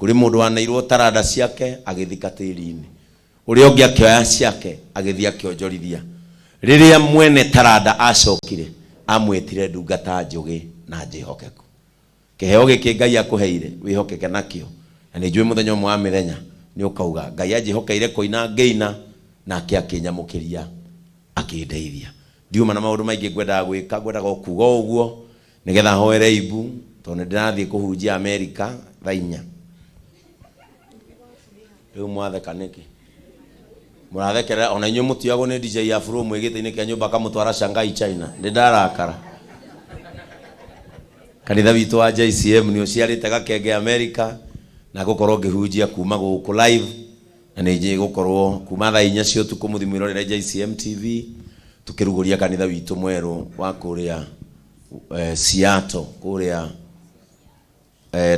kuri mundu wanairwo taranda ciake agithika tiri-ini, uria ungi akioya ciake agithia akionjorithia. Riria mwene taranda acokire amwetire ndungata njugi na njihokeku. Kiheo giki Ngai akuheire wihokeke nakio, na ni njui muthenya umwe wa mithenya ni ukauga Ngai anjihokeire kuina ngeina nake akinyamukiria akindeithia. Ndiuma na maundu maingi ngwendaga gwika, ngwendaga kuuga uguo nigetha hoere ibu tondu ndirathie kuhunjia Amerika thaa 4. Riu mwatheka niki murathekera ona inyu mutiago ni DJ ya Afro mwigite-ini kia nyumba kamutwara Shanghai China. Ndarakara kanitha witu wa JCM ni uciarite gakenge Amerika na gukorwo ngihunjia kuma guku live, na ni gukorwo kuma thaa 4 cio tuku muthi mwirorera JCM TV tukiruguria kanitha witu mweru wa kuria Seattle kuria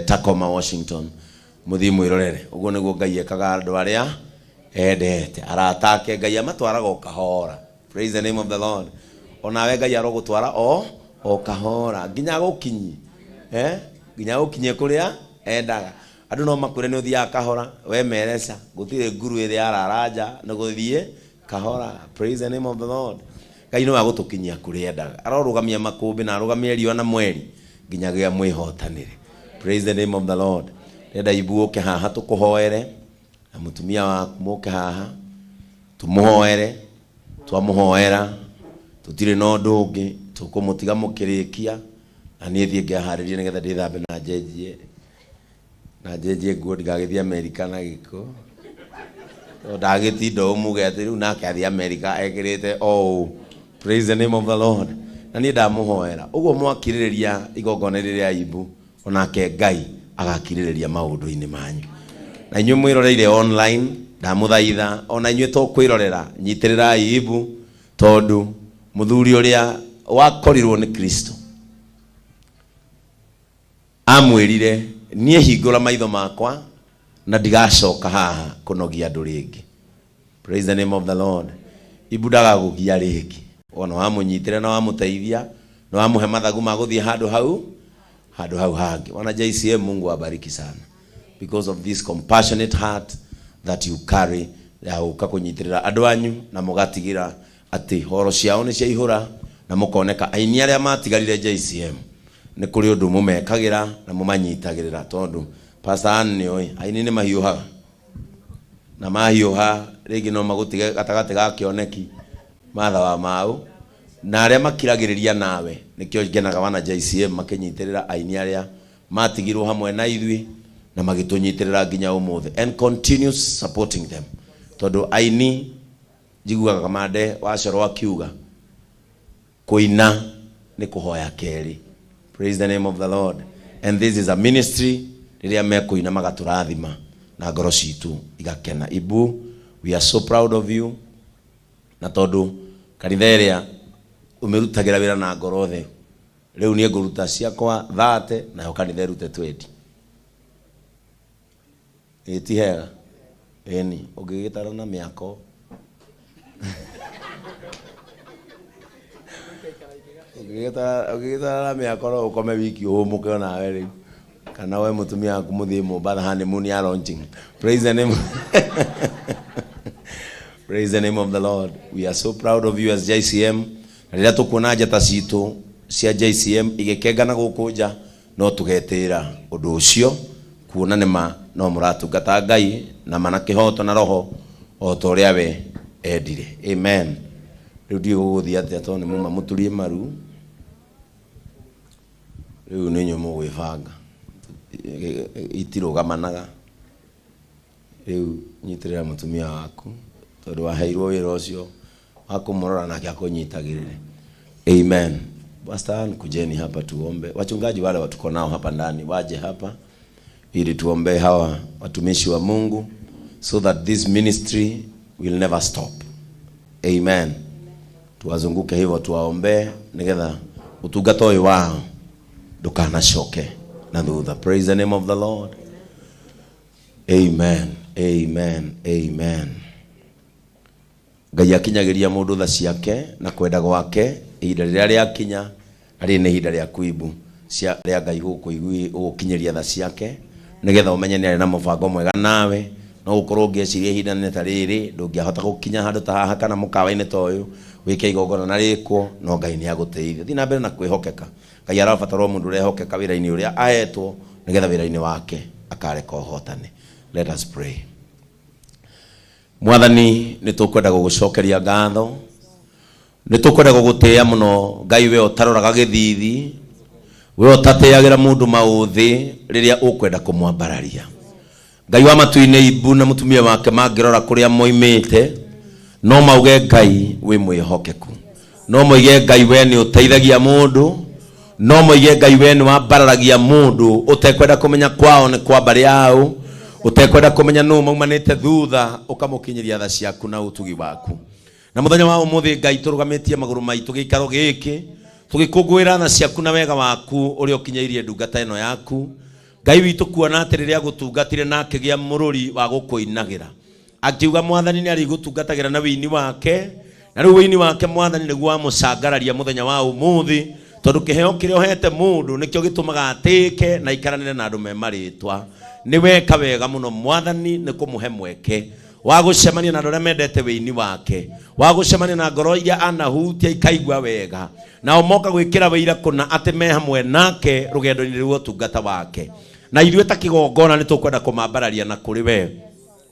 Tacoma Washington. Muthi mwirorere uguo niguo Ngai ekaga andu aria endete, aratake Ngai amatwaraga o kahora. Praise the name of the Lord. Onawe Ngai arogutwara o kahora nginya gukinyi nginya gukinye kuria endaga. Andu no makwire ni uthia kahora, we meresa gutire nguru iri araraja na guthie kahora. Praise the name of the Lord. Ngai no agutukinyia kuria endaga, arorugamia makumbi na arugamia riwa na mweri nginya gia mwihotanire. Praise the name of the Lord. Renda ibuoke haha tukuhoere na mutumia waku moke haha tumuhoere, twamuhoera tutire no ndungi tukumutiga mukirikia, na nie thie ngaharirie nigetha ndithambe na njenjie nguo ndigagithie Amerika na giko. Ndagitinda umuge ati riu nake athie Amerika ekirite Praise the name of the Lord. Na nie ndamuhoera uguo mwakiririria igongona riria ibu, onake Ngai agakiririria maundu-ini manyu. Na inyu mwiroreire online ndamuthaitha ona inyu tukwirorera nyitirira ibu tondu muthuri uria wakorirwo ni Kristo amwirire nie hingura maitho makwa na ndigacoka haha kunogia andu ringi. Praise the name of the Lord. Ibu ndagagugia ringi, ona wamunyitire na wamuteithia na wamuhe mathagu ma guthie handu hau hangi. Wana JCM, Mungu awabariki sana because of this compassionate heart that you carry ya ukakunyitirira andu anyu na mugatigira ati horo ciao ni ciaihura na mukoneka aini aria matigarire JCM ni kuri undu mumekagira na mumanyitagirira tondu Pastor Anne oi aini ni mahiuha na mahiuha rigi no magutige gatagati ga kioneki matha wa mau na aria makiragiriria nawe nikio ngenaga wana JCM makinyitirira aini aria matigirwo hamwe na ithui na magitunyitirira nginya umuthi, and continues supporting them tondu aini jiguaga kamande wacoro akiuga kuina ni kuhoya keri. Praise the name of the Lord. And this is a ministry riria mekuina magaturathima na ngoro citu igakena. Ibu, we are so proud of you, na tondu kanitha iria umerutagira wira na ngoro the riu nie nguruta ciakwa 30 na yo kanitha irute 20 etihega eni ugigitara na miako ugigitara na miako ro ukome wiki umuke ona we kana we mutumia waku muthie Mombasa honeymoon ya launching. Praise the name praise the name of the Lord. We are so proud of you as JCM. Rĩrĩa tukuona njata citu cia JCM igikengana gukunja no tugetira undu ucio kuona nima no muratungata Ngai na mana kihoto na roho o to ria we endire. Amen. Riu ndiguguthia atia to ni muma muturie maru riu ni nyomo gwibanga itirugamanaga riu nyitirira mutumia waku tondu waheirwo wira ucio akumurora nake akunyitagirire. Amen. Pastor, kujeni hapa tuombe. Wachungaji wale watuko nao hapa ndani waje hapa ili tuombe hawa watumishi wa Mungu so that this ministry will never stop. Amen. Tuwazunguke hivyo tuwaombe nigetha utungata uyu wao ndukanacoke na thutha. Praise the name of the Lord. Amen. Amen. Amen. Ngai akinyagiria mundu tha ciake na kwenda gwake ihinda riria riakinya ari ni ihinda ria kuibu cia ria Ngai gukinyeria tha ciake nigetha umenye ni ari na mubango mwega nawe no ukorwo ngeciria ihinda nĩ ta rĩrĩ ndũngĩhota gũkinya handũ ta haha kana mũkawa-inĩ ta ũyũ wĩke igongona na rĩkwo no Ngai nĩ agũteithia. Thiĩ na mbere na kwĩhokeka. Ngai arabatara mũndũ ũrehokeka wĩra-inĩ ũrĩa ahetwo nigetha wĩra-inĩ wake akareka ũhotane. Let us pray. Mwathani nĩ tũkwenda gũgũcokeria ngatho, nĩ tũkwenda gũgũtĩĩa mũno Ngai we ũtaroraga gĩthithi, we ũtatĩagĩra mũndũ maũthĩ rĩrĩa ũkwenda kũmwambararia. Ngai wa matu-inĩ Ibu na mũtumia wake mangĩrora kũrĩa moimĩte no mauge Ngai wĩ mwĩhokeku, no moige Ngai we nĩ ũteithagia mũndũ, no moige Ngai we nĩ wambararagia mũndũ ũtekwenda kũmenya kwao nĩ kwa mbarĩ yao, utekwenda kumenya nũ maumanĩte thutha ukamũkinyĩria tha ciaku na ũtugi waku. Na mũthenya wa ũmũthĩ Ngai tũrũgamĩtie magũrũ maitũ gĩikaro gĩkĩ tũgĩkũngũĩra tha ciaku na wega waku ũrĩa ũkinyĩirie ndungata ĩno yaku. Ngai witũ kuona atĩ rĩrĩa gũtungatire na akĩgĩa mũrũri wa gũkũinagĩra, akiuga Mwathani nĩ arĩ gũtungatagĩra na wĩini wake, na rĩu wĩini wake Mwathani nĩguo wamũcangararia mũthenya wa ũmũthĩ, tondũ kĩheo kĩrĩa ũhete mũndũ nĩkĩo gĩtũmaga atĩke na ikaranĩre na andũ me marĩtwa. Nĩ weka wega mũno Mwathani nĩ kũmũhe mweke wa gũcemania na andũ arĩa mendete wĩini wake, wa gũcemania na ngoro iria anahutia ikaigua wega, na moka gwĩkĩra wĩira kũna atĩ me hamwe nake rũgendo-inĩ rwa ũtungata wake. Na ithuĩ ta kĩgongona nĩ tũkwenda kũmambararia na kũrĩ we,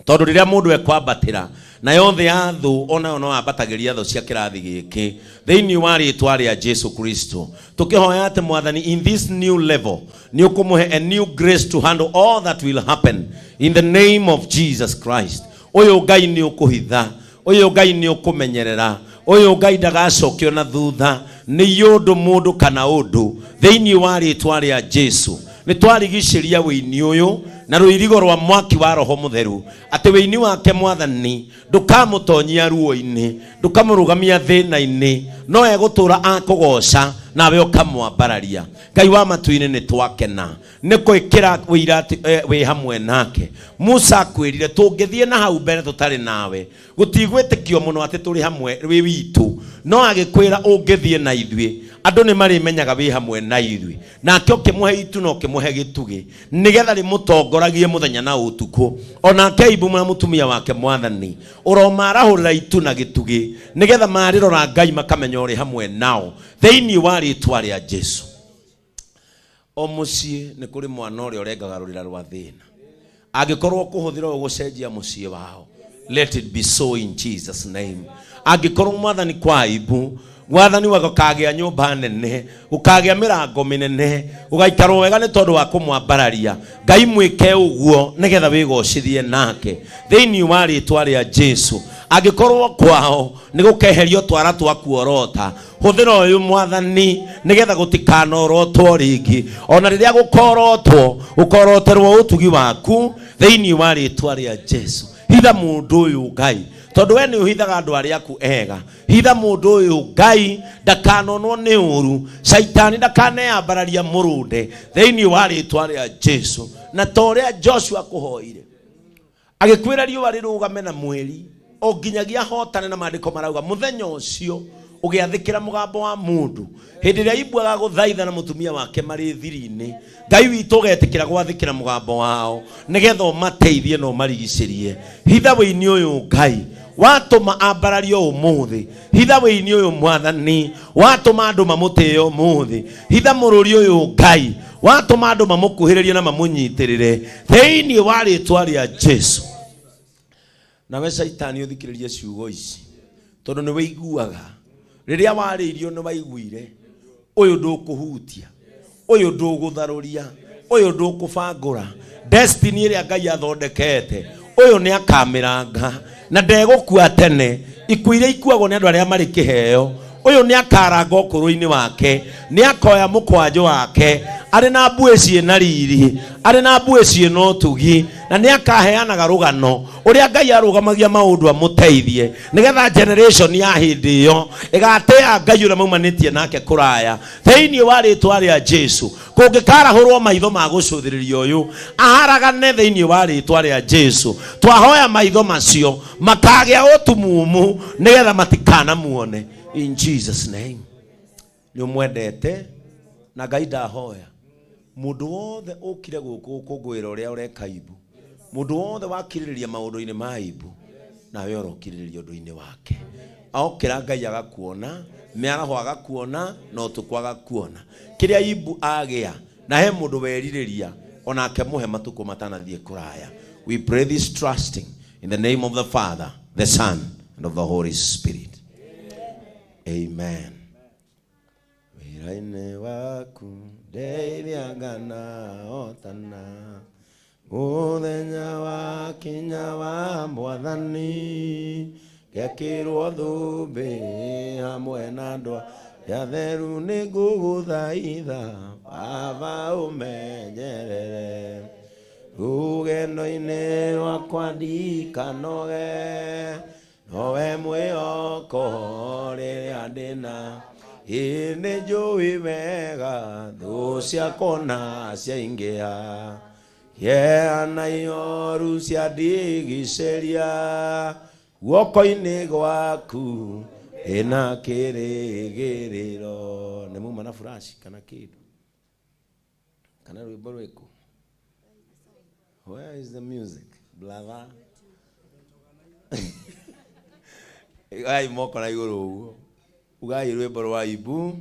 tondũ rĩrĩa mũndũ ekwambatĩra na yothe ya thũ onayo no ambatagĩria thũ cia kĩrathi gĩkĩ thĩinĩ wa rĩĩtwa rĩa Jesu Kristo. Tũkĩhoya atĩ Mwathani in this new level nĩ ũkũmũhe a new grace to handle all that will happen in the name of Jesus Christ. Ũyũ Ngai nĩ ũkũhitha, ũyũ Ngai nĩ ũkũmenyerera, ũyũ Ngai ndagacokio na thutha nĩ yũndũ mũndũ kana ũndũ thĩinĩ wa rĩĩtwa rĩa Jesu. Nĩ twarigicĩria wĩini ũyũ na rũirigo rwa mwaki wa Roho Mũtheru atĩ wĩini wake Mwathani ndũkamũtonyia ruo-inĩ, ndũkamũrũgamia thĩna-inĩ, no egũtũra akũgoca nawe ũkamwambararia. Ngai wa matu-inĩ nĩ twakena nĩ gwĩkĩra wĩira wĩ hamwe nake. Musa akwĩrire tũngĩthiĩ na hau mbere tũtarĩ nawe gũtigwĩtĩkio mũno atĩ tũrĩ hamwe wĩ witũ, no agĩkwĩra ũngĩthiĩ na ithuĩ andũ nĩ marĩmenyaga wĩ hamwe na ithuĩ, nake ũkĩmũhe itu na ũkĩmũhe gĩtugĩ nĩgetha rĩmũtongoragie mũthenya na ũtukũ. Onake Ibu na mũtumia wake Mwathani ũromarahũrĩra itu na gĩtugĩ nĩgetha marĩrora Ngai makamenya ũrĩ hamwe nao thĩinĩ wa rĩĩtwa rĩa Jesu. O mũciĩ nĩ kũrĩ mwana ũrĩa ũrengaga rũrĩra rwa thĩna, angĩkorwo kũhũthĩra gũcenjia mũciĩ wao, let it be so in Jesus name. Angĩkorwo Mwathani kwa Ibu Mwathani wagakagĩa nyũmba nene, ũkagĩa mĩrango mĩnene, ũgaikarwo wega nĩ tondũ wa kũmwambararia, Ngai mwĩke ũguo nĩgetha wĩgocithie nake thĩinĩ wa rĩĩtwa rĩa Jesu. Angĩkorwo kwao nĩ gũkeherio twara twa kuorota, hũthĩra ũyũ Mwathani nĩgetha gũtikanorotwo rĩngĩ, ona rĩrĩa gũkorotwo ũkoroterwo ũtugi waku thĩinĩ wa rĩĩtwa rĩa Jesu. Hitha mũndũ ũyũ Ngai, tondũ we nĩ ũhithaga andũ arĩa aku ega. Hitha mũndũ ũyũ Ngai ndakanonwo nĩ ũru, Shaitani ndakaneyambararia mũrũnde thĩinĩ wa rĩĩtwa rĩa Jesu. Na torĩa Joshua kũhoire agĩkwĩra riũa rĩrũgame na mweri o nginyagia hotane, na maandĩko marauga mũthenya ũcio ũgĩathĩkĩra mũgambo wa mũndũ hĩndĩ ĩrĩa Ibu agagũthaitha na mũtumia wake marĩ thiri-inĩ, Ngai witũ ũgetĩkĩra gwathĩkĩra mũgambo wao nĩgetha ũmateithie na ũmarigicĩrie. Hitha wĩini ũyũ Ngai watũma ambarario ũmũthĩ, hitha wĩini ũyũ Mwathani watũma andũ mamũtĩe ũmũthĩ, hitha mũrũri ũyũ Ngai watũma andũ mamũkuhĩrĩrie na mamũnyitĩrĩre thĩinĩ wa rĩĩtwa rĩa Jesu. Nawe Shaitani ũthikĩrĩrie ciugo ici, tondũ nĩ wĩiguaga rĩrĩa warĩirio nĩ waiguire ũyũ ndũkũhutia, ũyũ ndũgũtharũria, ũyũ ndũkũbangũra destiny ĩrĩa Ngai athondekete, ũyũ nĩ akamĩranga na ndegũkua tene. Ikuũ iria ikuagwo nĩ andũ arĩa marĩ kĩheo, ũyũ nĩ akaranga ũkũrũ-inĩ wake, nĩ akoya mũkwanjũ wake arĩ na mbuĩ ciĩna riri, arĩ na mbuĩ ciĩna ũtugi, na nĩ akaheanaga rũgano ũrĩa Ngai arũgamagia maũndũ amũteithie nĩgetha generation ya hĩndĩ ĩyo ĩgatĩa Ngai ũrĩa maumanĩtie nake kũraya thĩinĩ wa rĩĩtwa rĩa Jesu. Kũngĩkarahũrwo maitho ma gũcũthĩrĩria ũyũ aharagane thĩinĩ wa rĩĩtwa rĩa Jesu. Twahoya maitho macio makagĩa ũtumumu nĩgetha matikanamuone in Jesus name. Nĩ ũmwendete na Ngai ndahoya mundu wothe ukire guku kungwira uria ureka ibu, mundu wothe wakiririria maundu-ini ma ibu, nawe urokiririria undu-ini wake. Aokira Ngai agakuona, miaraho agakuona, no tukwaga kuona kiria ibu agia, na he mundu weririria onake muhe matuko matanathie kuraya. We pray this trusting in the name of the Father, the Son, and of the Holy Spirit. Amen. Wiraine waku ndeithiangana otana, muthenya wa kinya wa Mwathani, gekirwo thumbi hamwe na andũ ya theru nĩ ngũgũthaitha Baba ũmenyerere, rũgendo-inĩ rwakwa ndikanoge, nowe mwĩhoko rĩrĩa ndĩna, nĩ njũĩ wega thũ ciakwa ciaingĩha, heana ihooru ciandigicĩria, guoko-inĩ gwaku ĩna kĩrĩgĩrĩro. Nĩ muma na furashi kana kĩndũ kana rwĩmbo rwĩkũ? Where is the music, brother? Igai moko na igũrũ ũguo, ugai rwĩmbo rwa ibu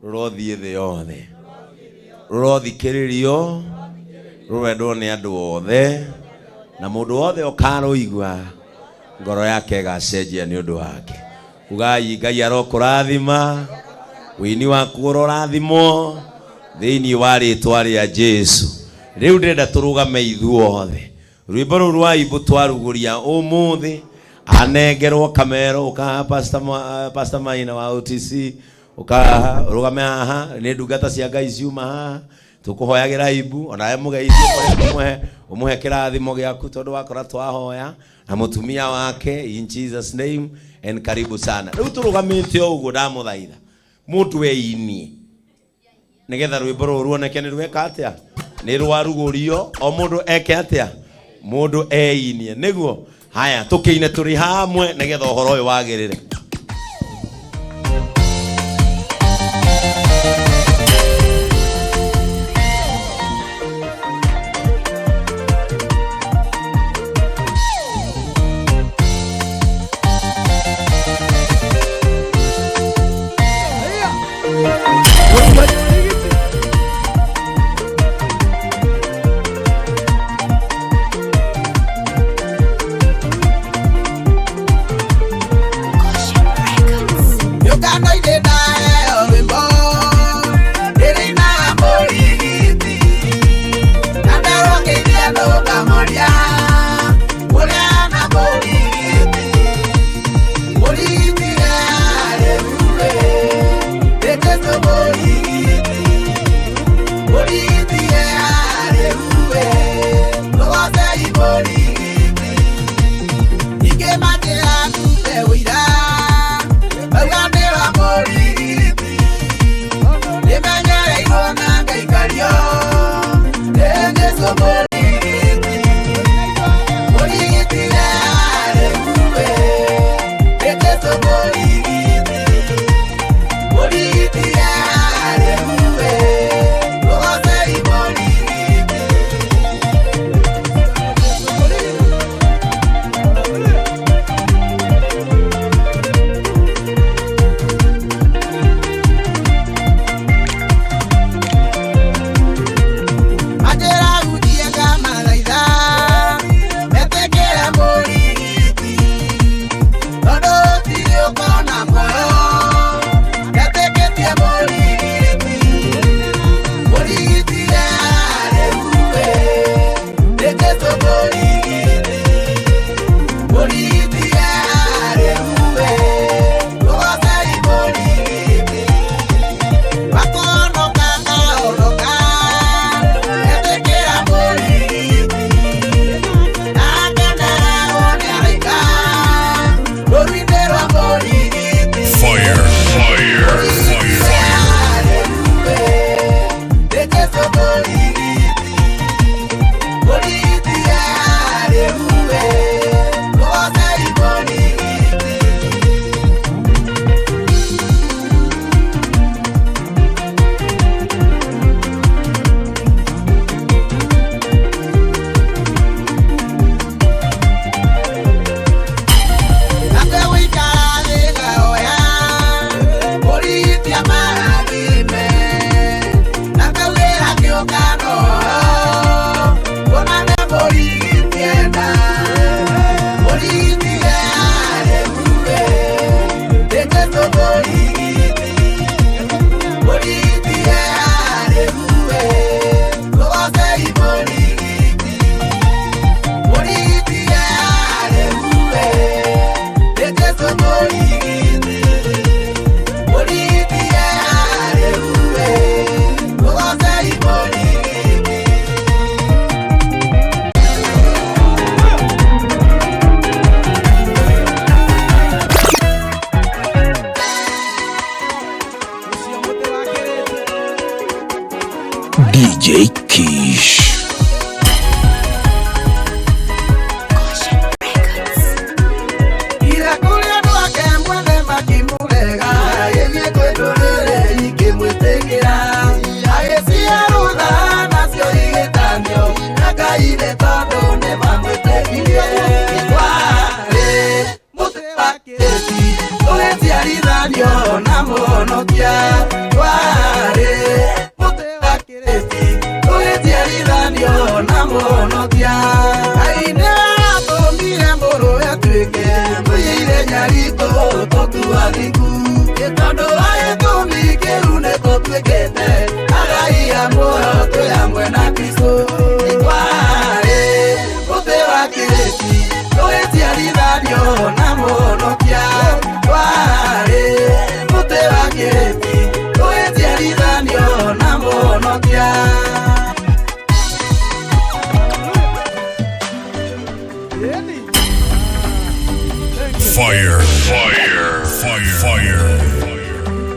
rũrothiĩ thĩ yothe, rũrothikĩrĩrio, rũrendwo nĩ andũ othe, na mũndũ wothe ũkarũigua ngoro yake gacenjia nĩ ũndũ wake. Ugai Ngai arokũrathima, wĩini waku ũrorathimwo thĩinĩ wa rĩĩtwa rĩa Jesu. Rĩu ndĩrenda tũrũgame ithuothe, rwĩmbo rũu rwa ibu twarugũria ũmũthĩ, anengerwo kamero uka Pastor Maina wa OTC ukarũgame haha, nĩ ndungata cia Ngai ciuma haha, tukuhoyagira ibu onaye mugeithie umuhe kirathimo giaku tondu wakora twahoya na mutumia wake in Jesus name, and karibu sana. Riu turugamite uguo ndamuthaitha mundu weinie nigetha rwimbo ruru ruoneke ni rweka atia, ni rwarugurio o mundu eke atia, mundu einie niguo. Haya tukiine turi hamwe nigetha uhoro uyu wagirire. DJ Kish. Fire, fire, fire, fire.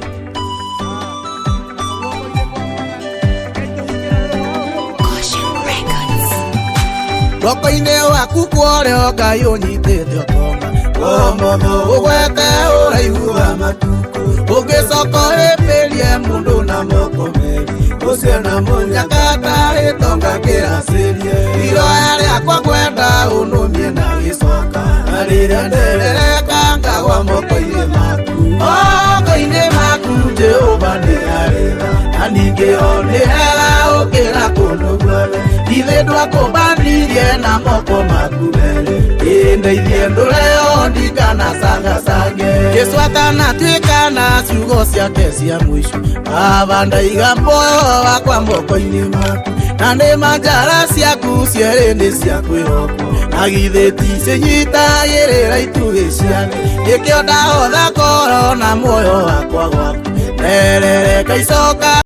Roko-inĩ waku kũrĩa Ngai ũnyitĩte ũtonga ũgwete ũraihu wa matukũ ũngĩcoka ũhĩmbĩrie mũndũ na moko merĩ ũcio na mũnyakata ĩtonga kĩracĩrie iroya rĩakwa ngwenda ũnũmie na gĩcoka na rĩrĩa nderereka ngagwa moko-inĩ maku moko-inĩ maku Jehova nĩ arĩra na ningĩ o nĩ hega ũkĩra kũndũ guothe ithe ndwakũmbanirie na moko maku merĩ ĩndeithie ndũreo ndikanacangacange Jesũ tuĩka na ciugo ciake cia mũico Baba ndaiga muoyo wakwa moko-inĩ maku na nĩ manjara ciaku cierĩ nĩ cia kwĩhokwo na githĩ ti cinyitagĩrĩra itugĩ ciake nĩkĩo ndahotha ngoro na muoyo wakwa gwaku nderereka icoka